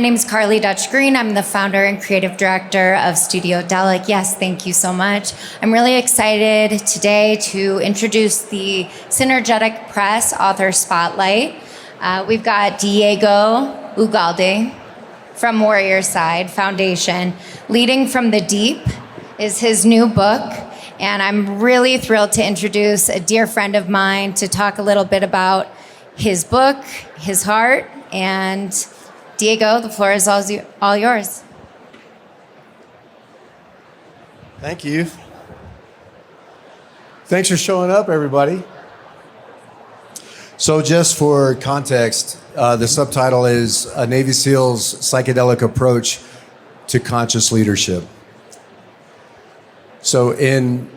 My name is Carly Dutch Green. I'm the founder and creative director of Psychedelic. Yes, thank you so much. I'm really excited today to introduce the Synergetic Press Author Spotlight. We've got Diego Ugalde from Warrior Side Foundation. Leading from the Deep is his new book, and I'm really thrilled to introduce a dear friend of mine to talk a little bit about his book, his heart, and Diego, the floor is all yours. Thank you. Thanks for showing up, everybody. So just for context, the subtitle is A Navy SEAL's Psychedelic Approach to Conscious Leadership. So in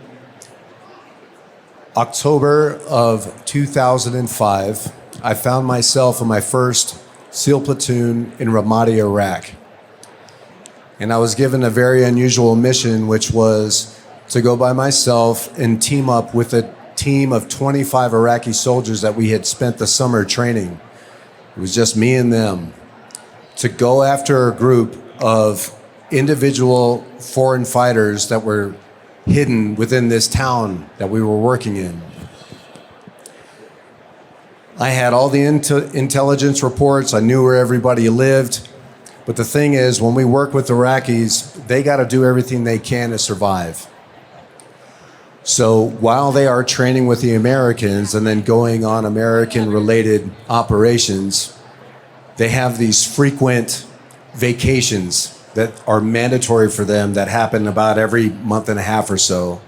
October of 2005, I found myself in my first SEAL platoon in Ramadi, Iraq. And I was given a very unusual mission, which was to go by myself and team up with a team of 25 Iraqi soldiers that we had spent the summer training. It was just me and them, to go after a group of individual foreign fighters that were hidden within this town that we were working in. I had all the intelligence reports. I knew where everybody lived. But the thing is, when we work with Iraqis, they got to do everything they can to survive. So while they are training with the Americans and then going on American-related operations, they have these frequent vacations that are mandatory for them that happen about every month and a half or so.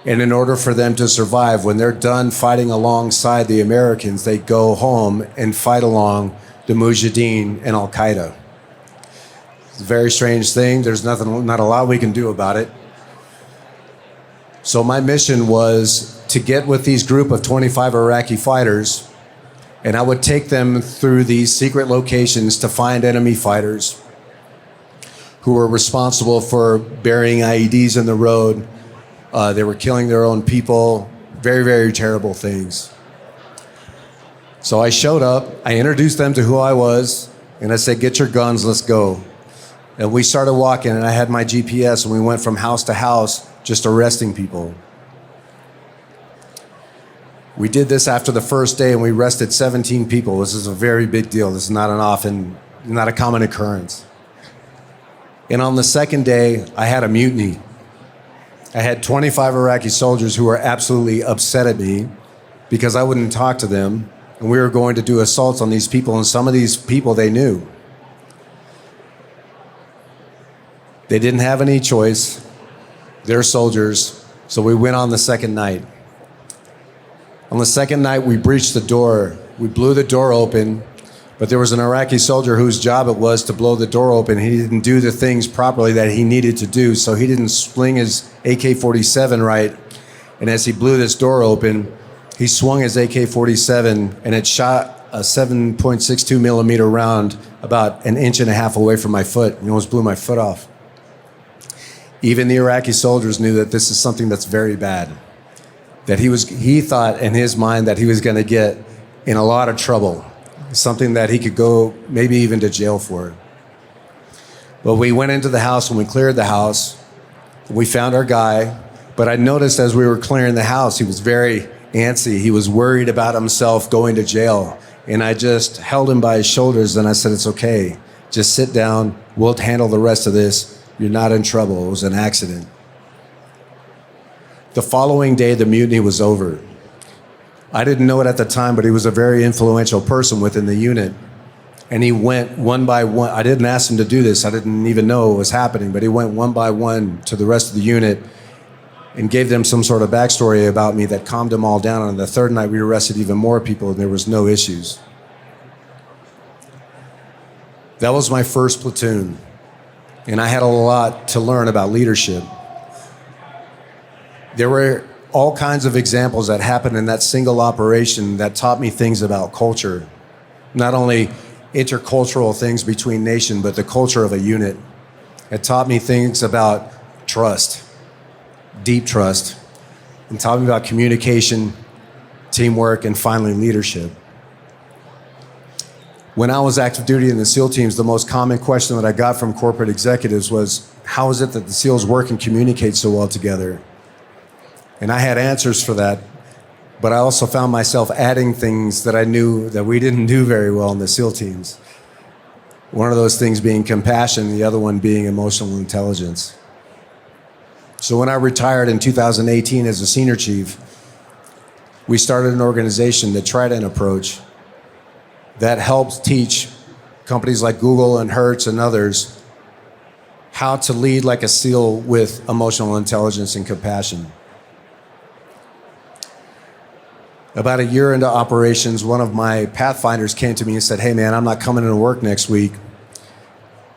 And in order for them to survive, when they're done fighting alongside the Americans, they go home and fight along the Mujahideen and Al-Qaeda. It's a very strange thing. There's not a lot we can do about it. So my mission was to get with these group of 25 Iraqi fighters, and I would take them through these secret locations to find enemy fighters who were responsible for burying IEDs in the road. They were killing their own people, very, very terrible things. So I showed up, I introduced them to who I was, and I said, get your guns, let's go. And we started walking, and I had my GPS, and we went from house to house, just arresting people. We did this after the first day, and we arrested 17 people. This is a very big deal. This is not a common occurrence. And on the second day, I had a mutiny. I had 25 Iraqi soldiers who were absolutely upset at me because I wouldn't talk to them, and we were going to do assaults on these people, and some of these people they knew. They didn't have any choice. They're soldiers, so we went on the second night. On the second night, we breached the door. We blew the door open, but there was an Iraqi soldier whose job it was to blow the door open. He didn't do the things properly that he needed to do, so he didn't sling his AK-47 right. And as he blew this door open, he swung his AK-47, and it shot a 7.62 millimeter round about an inch and a half away from my foot. It almost blew my foot off. Even the Iraqi soldiers knew that this is something that's very bad. That he thought in his mind that he was going to get in a lot of trouble. Something that he could go maybe even to jail for. But we went into the house and we cleared the house. We found our guy, but I noticed as we were clearing the house, he was very antsy. He was worried about himself going to jail. And I just held him by his shoulders and I said, it's okay. Just sit down. We'll handle the rest of this. You're not in trouble. It was an accident. The following day, the mutiny was over. I didn't know it at the time, but he was a very influential person within the unit. And he went one by one. I didn't ask him to do this. I didn't even know it was happening, but he went one by one to the rest of the unit and gave them some sort of backstory about me that calmed them all down. And on the third night, we arrested even more people, and there was no issues. That was my first platoon, and I had a lot to learn about leadership. There were all kinds of examples that happened in that single operation that taught me things about culture. Not only intercultural things between nations, but the culture of a unit. It taught me things about trust, deep trust. It taught me about communication, teamwork, and finally leadership. When I was active duty in the SEAL teams, the most common question that I got from corporate executives was, how is it that the SEALs work and communicate so well together? And I had answers for that, but I also found myself adding things that I knew that we didn't do very well in the SEAL teams. One of those things being compassion, the other one being emotional intelligence. So when I retired in 2018 as a senior chief, we started an organization, the Trident Approach, that helps teach companies like Google and Hertz and others how to lead like a SEAL with emotional intelligence and compassion. About a year into operations, one of my pathfinders came to me and said, hey man, I'm not coming into work next week.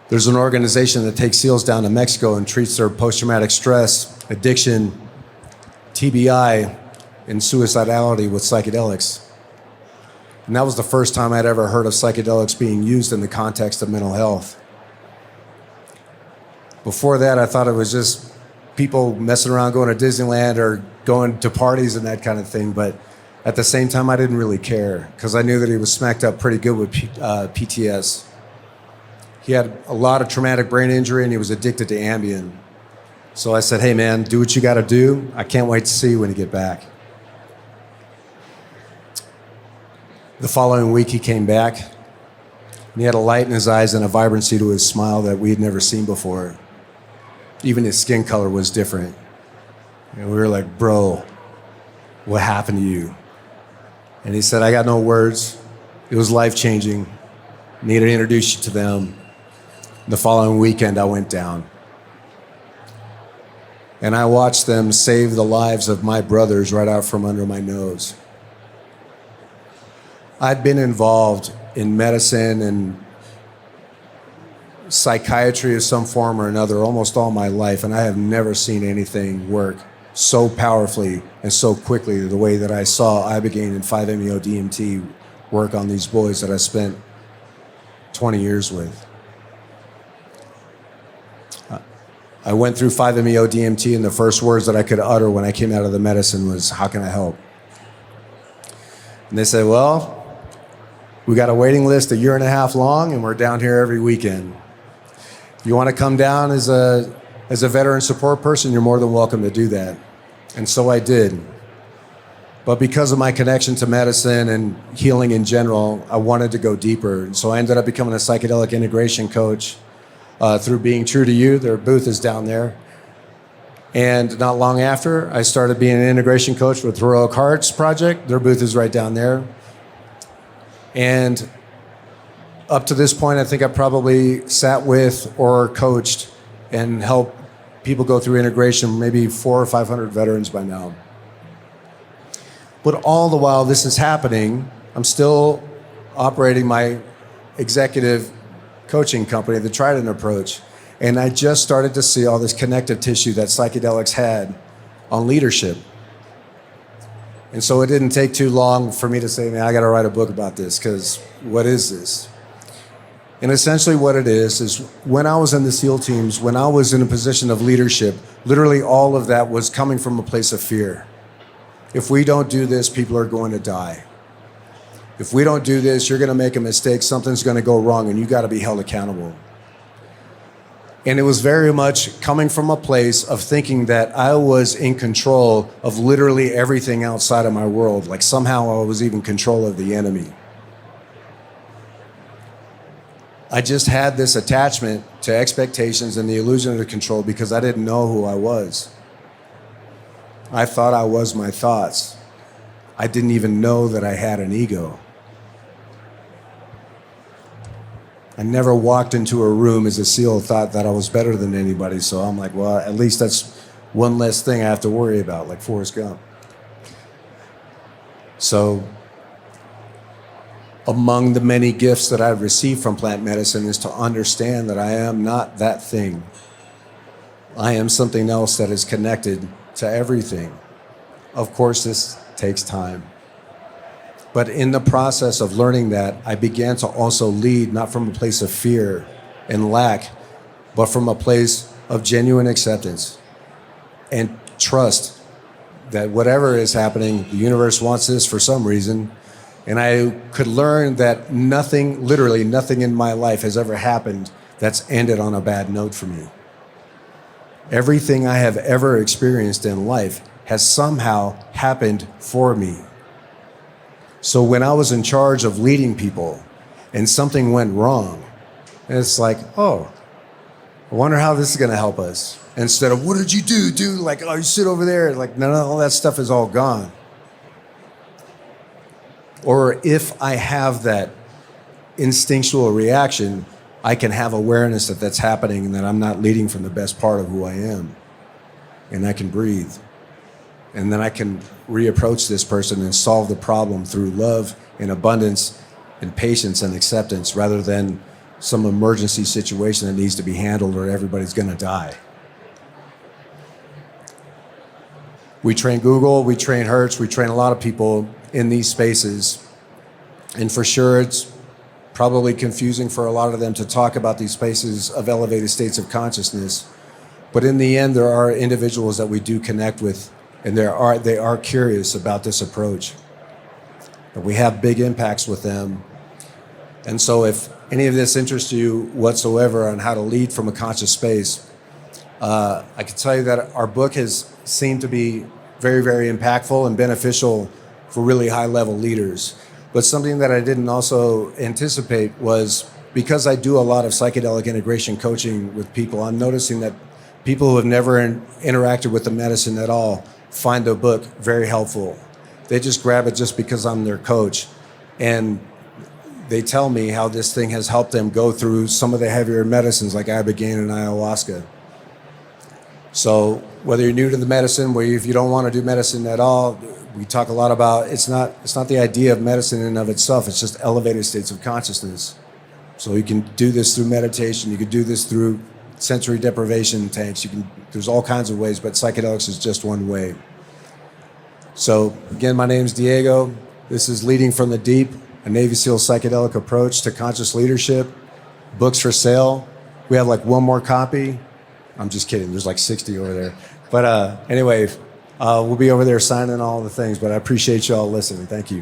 There's an organization that takes SEALs down to Mexico and treats their post-traumatic stress, addiction, TBI, and suicidality with psychedelics. And that was the first time I'd ever heard of psychedelics being used in the context of mental health. Before that, I thought it was just people messing around going to Disneyland or going to parties and that kind of thing. But at the same time, I didn't really care because I knew that he was smacked up pretty good with PTS. He had a lot of traumatic brain injury and he was addicted to Ambien. So I said, hey man, do what you got to do. I can't wait to see you when you get back. The following week he came back and he had a light in his eyes and a vibrancy to his smile that we had never seen before. Even his skin color was different. And we were like, bro, what happened to you? And he said, I got no words. It was life-changing. Need to introduce you to them. The following weekend I went down. And I watched them save the lives of my brothers right out from under my nose. I'd been involved in medicine and psychiatry of some form or another almost all my life, and I have never seen anything work so powerfully and so quickly the way that I saw Ibogaine and 5-MeO-DMT work on these boys that I spent 20 years with. I went through 5-MeO-DMT and the first words that I could utter when I came out of the medicine was, how can I help? And they said, well, we got a waiting list 1.5 years long and we're down here every weekend. You want to come down as a veteran support person, you're more than welcome to do that. And so I did. But because of my connection to medicine and healing in general, I wanted to go deeper. And so I ended up becoming a psychedelic integration coach through Being True to You. Their booth is down there. And not long after, I started being an integration coach with Heroic Hearts Project. Their booth is right down there. And up to this point, I think I probably sat with or coached and helped people go through integration, maybe 400 or 500 veterans by now. But all the while this is happening, I'm still operating my executive coaching company, the Trident Approach. And I just started to see all this connective tissue that psychedelics had on leadership. And so it didn't take too long for me to say, man, I got to write a book about this, because what is this? And essentially what it is when I was in the SEAL teams, when I was in a position of leadership, literally all of that was coming from a place of fear. If we don't do this, people are going to die. If we don't do this, you're going to make a mistake, something's going to go wrong, and you got to be held accountable. And it was very much coming from a place of thinking that I was in control of literally everything outside of my world, like somehow I was even in control of the enemy. I just had this attachment to expectations and the illusion of control because I didn't know who I was. I thought I was my thoughts. I didn't even know that I had an ego. I never walked into a room as a SEAL thought that I was better than anybody, so I'm like, well, at least that's one less thing I have to worry about, like Forrest Gump. So among the many gifts that I've received from plant medicine is to understand that I am not that thing. I am something else that is connected to everything. Of course, this takes time. But in the process of learning that, I began to also lead not from a place of fear and lack, but from a place of genuine acceptance and trust that whatever is happening, the universe wants this for some reason, And I could learn that nothing, literally nothing in my life has ever happened that's ended on a bad note for me. Everything I have ever experienced in life has somehow happened for me. So when I was in charge of leading people and something went wrong, it's like, oh, I wonder how this is going to help us. Instead of, what did you do, dude? Like, oh, you sit over there. Like, no, all that stuff is all gone. Or if I have that instinctual reaction, I can have awareness that that's happening and that I'm not leading from the best part of who I am. And I can breathe. And then I can reapproach this person and solve the problem through love and abundance and patience and acceptance rather than some emergency situation that needs to be handled or everybody's going to die. We train Google, we train Hertz, we train a lot of people in these spaces. And for sure, it's probably confusing for a lot of them to talk about these spaces of elevated states of consciousness. But in the end, there are individuals that we do connect with, and they are curious about this approach. But we have big impacts with them. And so if any of this interests you whatsoever on how to lead from a conscious space, I can tell you that our book has seemed to be very, very impactful and beneficial for really high-level leaders. But something that I didn't also anticipate was, because I do a lot of psychedelic integration coaching with people, I'm noticing that people who have never interacted with the medicine at all find the book very helpful. They just grab it just because I'm their coach. And they tell me how this thing has helped them go through some of the heavier medicines like ibogaine and ayahuasca. So whether you're new to the medicine, where if you don't want to do medicine at all, we talk a lot about it's not the idea of medicine in and of itself, it's just elevated states of consciousness. So you can do this through meditation, you can do this through sensory deprivation tanks, there's all kinds of ways, but psychedelics is just one way. So again, my name's Diego. This is Leading from the Deep, a Navy SEAL psychedelic approach to conscious leadership. Books for sale. We have like one more copy. I'm just kidding, there's like 60 over there. But anyway, we'll be over there signing all the things, but I appreciate you all listening. Thank you.